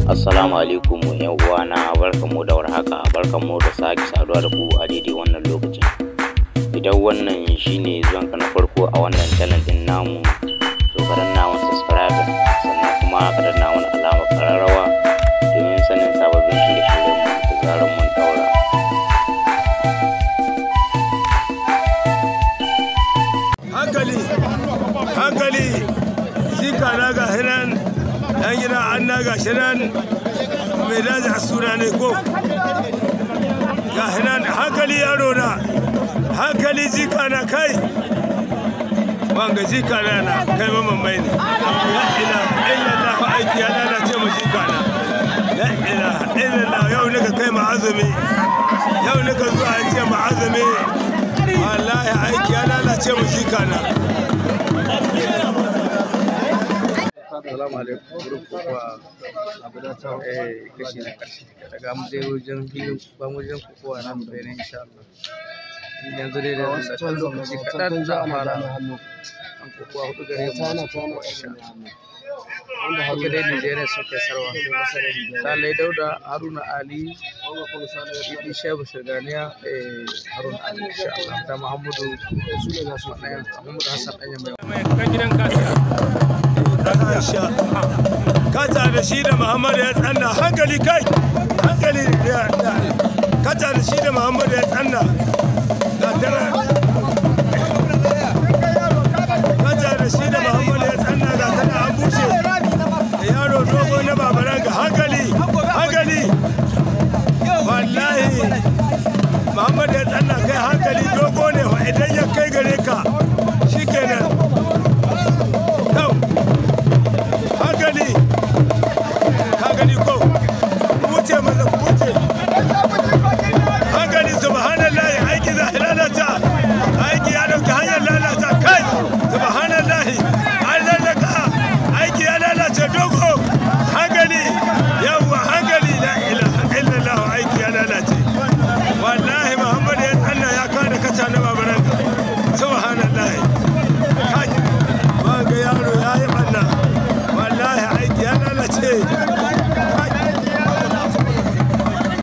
Assalamu alaikum yan uwana, barkanmu da warhaka, barkanmu da sake saduwa da ku a daidai wannan lokacin. Idan wannan shine zuwanka na farko a wannan channel din namu, to ka danna mana subscribe, sannan kuma ka danna mana alamar kararrawa domin sanin sababbin shirye-shiryen mu da zarar mun daura. Hankali jika na ga hinan dan gida an naga shi nan mai daji a suna ne ko ga hinan. Hankali yaro na, hankali jika na kai wanga jika na kai mamman mai ne. La ilaha illallah, aiki ya lalace mu jika na. La ilaha illallah, yau nika kai ma azumi, yau nika zuwa an ce ma azumi, wallahi aiki ya lalace mu jika na. Assalamu alaikum, gurin kokowa kashi na ƙarshe daga mu dai wajen filin ba mu wajen kokowa na mu bayan insha Allah. Yanzu dai da ɗan lokaci kaɗan za a fara an kokowa hudu gare mu masu kokowa insha Allah. Haka dai Nigeria suke sarwa Salai Dauda, Haruna Ali, Idi Shehu Shirganiya, Haruna Ali insha Allah, da Muhammadu Hassan ɗanya mai gidan kasiya. Aisha kata da shi da Muhammadu ya tsanna, hankali kai, hankali kata da shi da Muhammadu ya tsanna ga tara